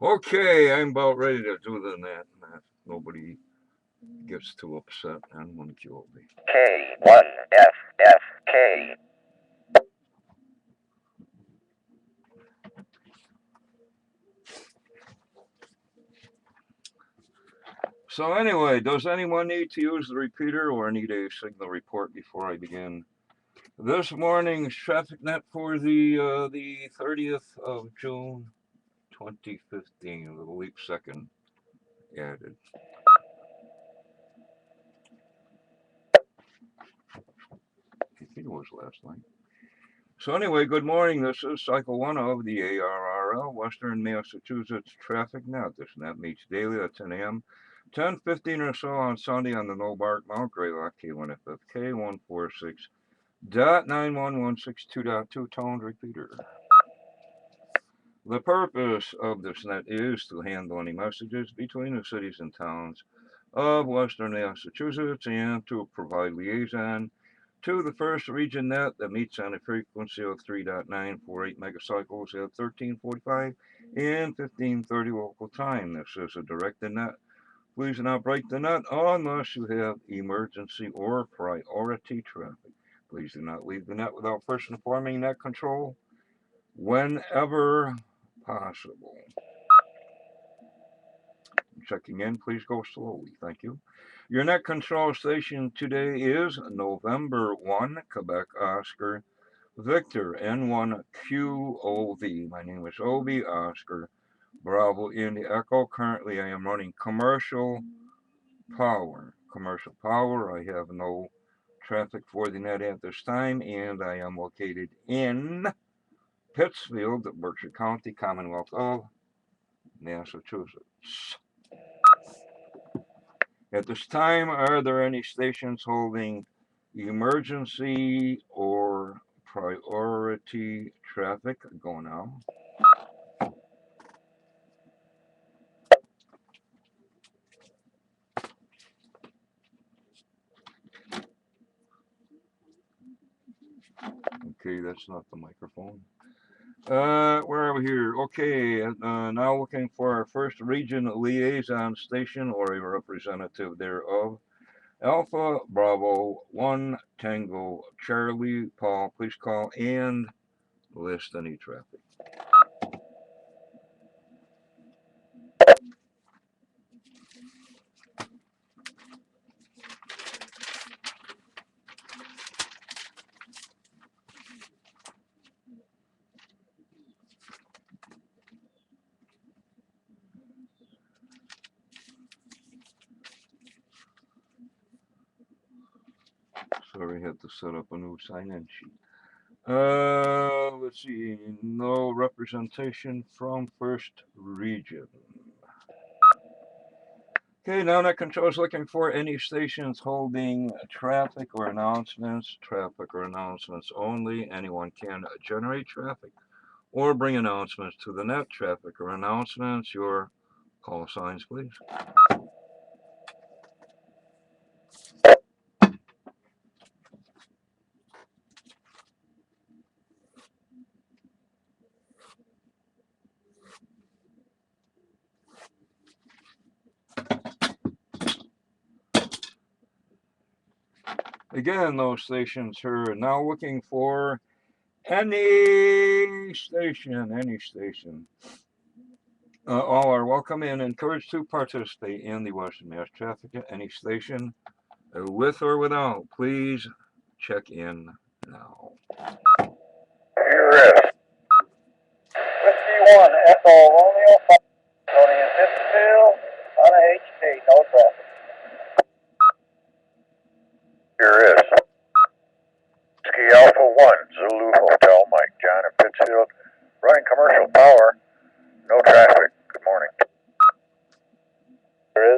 Okay, I'm about ready to do the net. Nobody gets too upset and one QOB. K1FFK. So anyway, does anyone need to use the repeater or need a signal report before I begin this morning's traffic net for the 30th of June, 2015, with a leap second added. I think it was last night. So anyway, good morning. This is Cycle 1 of the ARRL, Western Massachusetts Traffic Net. This net meets daily at 10 a.m., 10:15 or so on Sunday on the No-Bark Mount Greylock K1FFK 146.91162.2 toned repeater. The purpose of this net is to handle any messages between the cities and towns of Western Massachusetts and to provide liaison to the first region net that meets on a frequency of 3.948 megacycles at 13:45 and 15:30 local time. This is a directed net. Please do not break the net unless you have emergency or priority traffic. Please do not leave the net without first informing net control whenever possible. Checking in, please go slowly. Thank you. Your net control station today is November 1, Quebec Oscar Victor N1 QOV. My name is Obi Oscar Bravo Indy Echo. Currently, I am running commercial power. Commercial power. I have no traffic for the net at this time, and I am located in Pittsfield, Berkshire County, Commonwealth of Massachusetts. At this time, are there any stations holding emergency or priority traffic? Go now. Okay, that's not the microphone. Where are we here? Okay, now looking for our first region liaison station or a representative thereof. Alpha Bravo 1 Tango Charlie Paul, please call and list any traffic. Sorry, I had to set up a new sign-in sheet. Let's see. No representation from first region. Okay, now net control is looking for any stations holding traffic or announcements. Traffic or announcements only. Anyone can generate traffic or bring announcements to the net. Traffic or announcements. Your call signs, please. Again, those stations are now looking for any station, any station. All are welcome and encouraged to participate in the Western Mass Traffic at any station, with or without. Please check in now. Here is Whiskey 1, Echo Romeo, Tony in Pittsfield, on a HD, no traffic. Here is Whiskey Alpha 1, Zulu Hotel, Mike John in Pittsfield, running commercial power, no traffic. Good morning. Here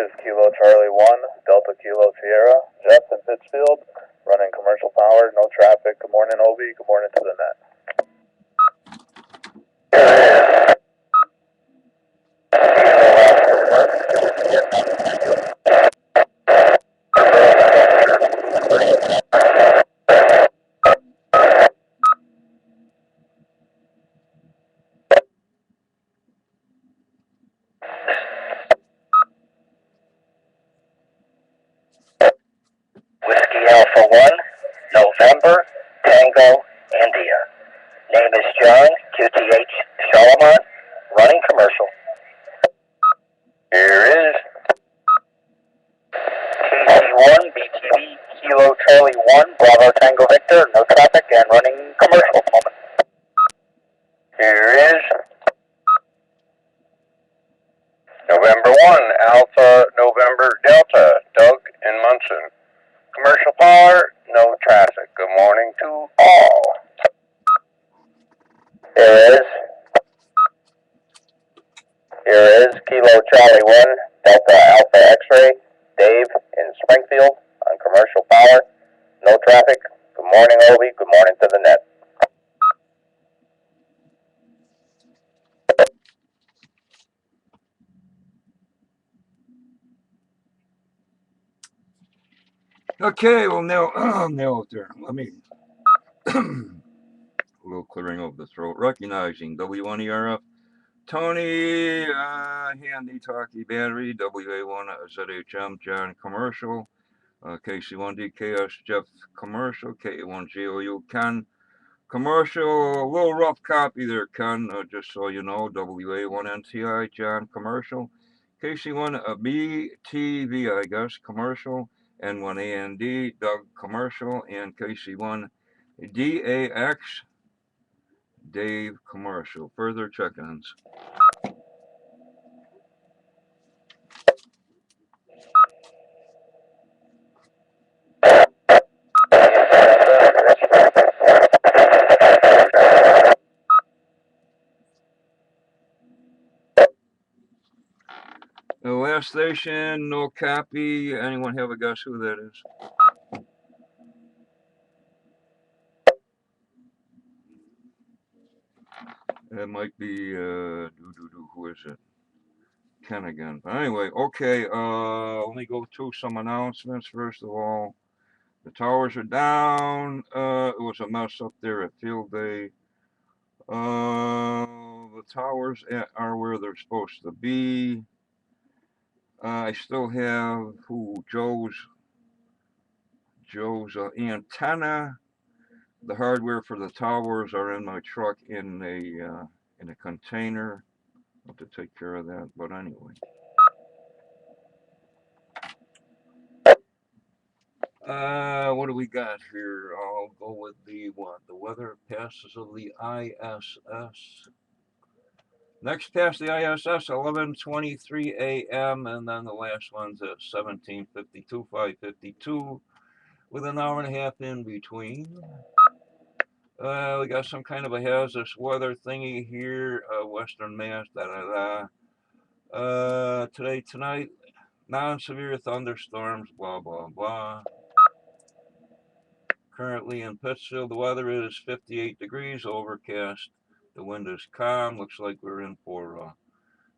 is Kilo Charlie 1, Delta Kilo Sierra, Jeff in Pittsfield, running commercial power, no traffic. Good morning, Obi. Good morning to the net. Whiskey Alpha 1, November, Tango, India. Name is John, QTH, Solomon, running commercial. Here is KC1, BTV, Kilo Charlie 1, Bravo Tango Victor, no traffic and running commercial moment. Here is November 1, Alpha November Delta, Doug and Munson. Commercial power, no traffic. Good morning to all. Here is Kilo Charlie 1, Delta Alpha X-Ray, Dave in Springfield on commercial power, no traffic. Good morning, Obi. Good morning to the net. Okay, well, nail it there. Let me, a little clearing of the throat. Recognizing WNERF, Tony, Handy Talkie Battery, WA1 ZHM, John Commercial, KC1DKS, Jeff Commercial, KA1GOU, Ken Commercial, a little rough copy there, Ken, just so you know, WA1NTI, John Commercial, KC1BTV, I guess, Commercial, N1AND, Doug Commercial, and KC1DAX, Dave Commercial. Further check-ins. The last station, no copy. Anyone have a guess who that is? It might be, who is it? Ken again. But anyway, okay, let me go through some announcements. First of all, the towers are down. It was a mess up there at Field Day. The towers are where they're supposed to be. I still have Joe's antenna. The hardware for the towers are in my truck in a container. I'll have to take care of that. But anyway. What do we got here? I'll go with the weather passes of the ISS. Next past the ISS, 11:23 a.m. and then the last one's at 17:52, 5:52, with an hour and a half in between. We got some kind of a hazardous weather thingy here, Western Mass, today, tonight, non-severe thunderstorms, blah, blah, blah. Currently in Pittsfield, the weather is 58 degrees, overcast. The wind is calm. Looks like we're in for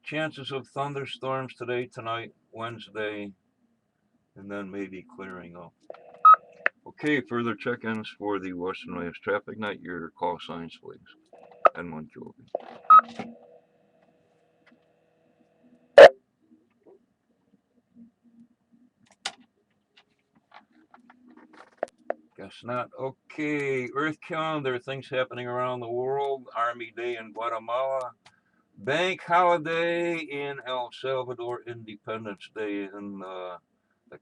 chances of thunderstorms today, tonight, Wednesday, and then maybe clearing up. Okay, further check-ins for the Western Mass Traffic Night. Your call signs, please. N1QOB. Guess not. Okay, Earth calendar, things happening around the world. Army Day in Guatemala. Bank holiday in El Salvador. Independence Day in the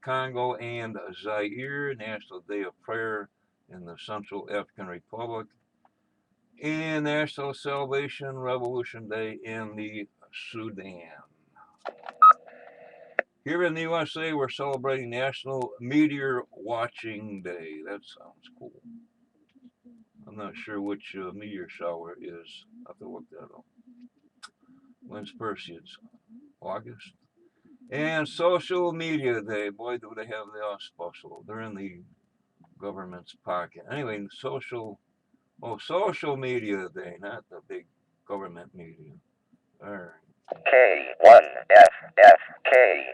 Congo and Zaire. National Day of Prayer in the Central African Republic. And National Salvation Revolution Day in the Sudan. Here in the USA, we're celebrating National Meteor Watching Day. That sounds cool. I'm not sure which meteor shower is. I have to look that up. When's Perseids? August? And Social Media Day. Boy, do they have the special. They're in the government's pocket. Anyway, social media day, not the big government media. All right. K1FFK.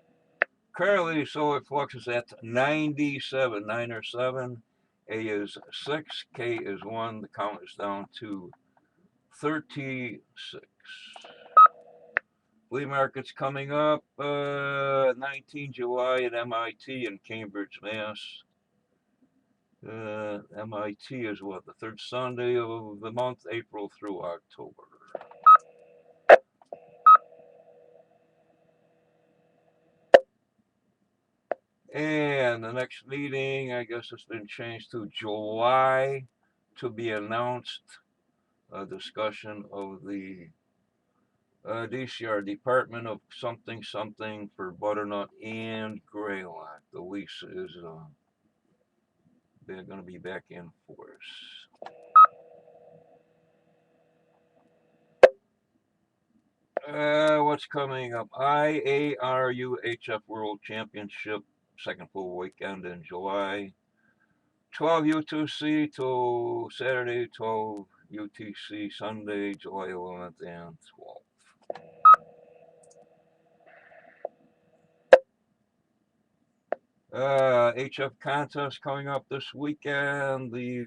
Currently, solar flux is at 97, 9 or 7. A is 6, K is 1. The count is down to 36. Flea market's coming up 19 July at MIT in Cambridge, Mass. MIT is what, the third Sunday of the month, April through October. And the next meeting, I guess it's been changed to July to be announced. A discussion of the DCR Department of something for butternut and greylock. The lease is they're going to be back in force. What's coming up? IARU HF World Championship, second full weekend in July. 12 U2C till Saturday, 12 UTC Sunday, July 11th and 12th. HF contest coming up this weekend. The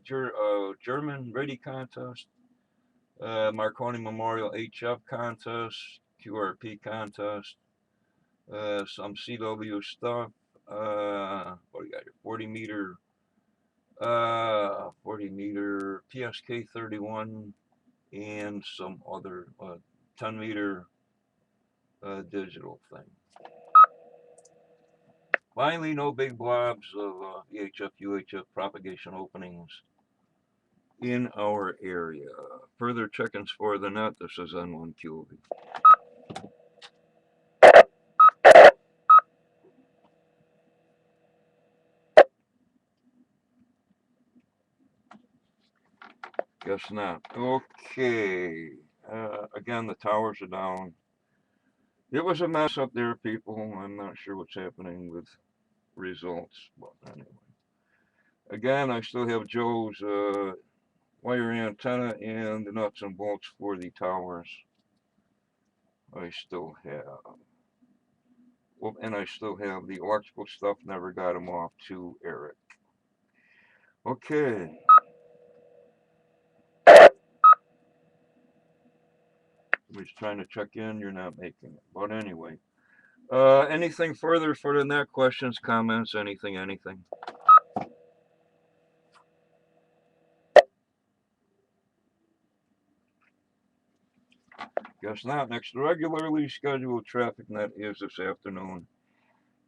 German Ready contest. Marconi Memorial HF contest. QRP contest. Some CW stuff. What do you got here? 40 meter PSK 31 and some other 10 meter digital thing. Finally, no big blobs of EHF, UHF propagation openings in our area. Further check-ins for the net. This is N1 QOV. Guess not. Okay. Again, the towers are down. It was a mess up there, people. I'm not sure what's happening with results. But anyway. Again, I still have Joe's wire antenna and the nuts and bolts for the towers. I still have. Well, and I still have the electrical stuff. Never got them off to Eric. Okay. Somebody's trying to check in. You're not making it. But anyway. Anything further for the net? Questions, comments, anything? Guess not. Next regularly scheduled traffic net is this afternoon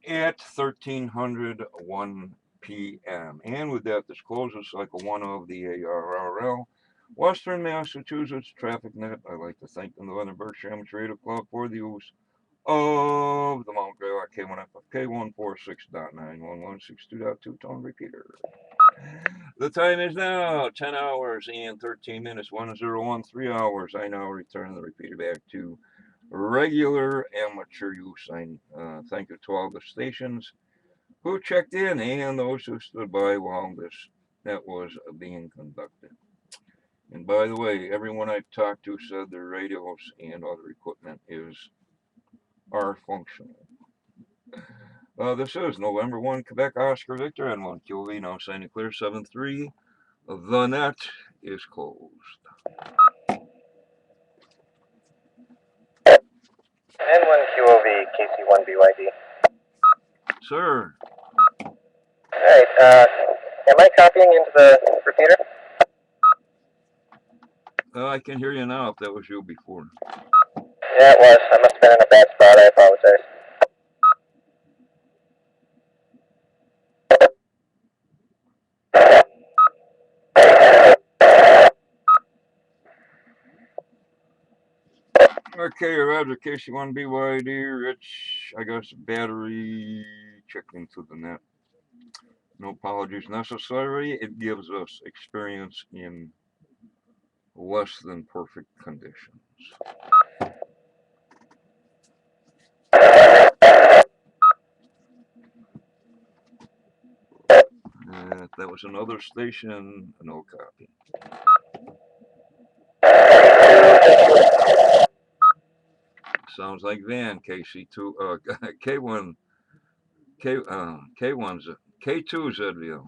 at 1301 p.m. And with that, this closes cycle 1 of the ARRL Western Massachusetts Traffic Net. I'd like to thank the Northern Berkshire Amateur Radio Club for the use of the Mount Greylock K1FFK 146.91162.2 tone repeater. The time is now 10 hours and 13 minutes, 1013 hours. I now return the repeater back to regular amateur use. I thank you to all the stations who checked in and those who stood by while this net was being conducted. And by the way, everyone I've talked to said their radios and other equipment are functional. This is November 1, Quebec, Oscar Victor, N1 QOV, now signing clear, 7-3. The net is closed. N1 QOV, KC1 BYD. Sir. Alright, Am I copying into the repeater? I can hear you now if that was you before. Yeah, it was. I must have been in a bad spot. I apologize. Okay, Roger, KC1 BYD, Rich, I got some battery checked into the net. No apologies necessary. It gives us experience in less than perfect conditions. If that was another station, no copy. Sounds like Van, KC2, K1, K1's, K2 ZVO.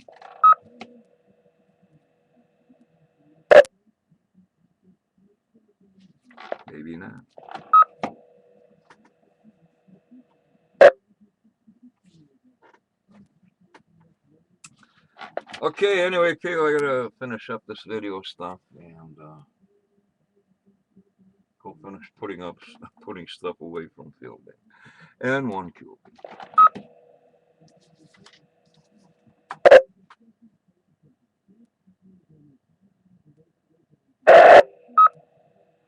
Maybe not. Okay, anyway, people, I gotta finish up this video stuff and go finish putting stuff away from field day. And 1Q.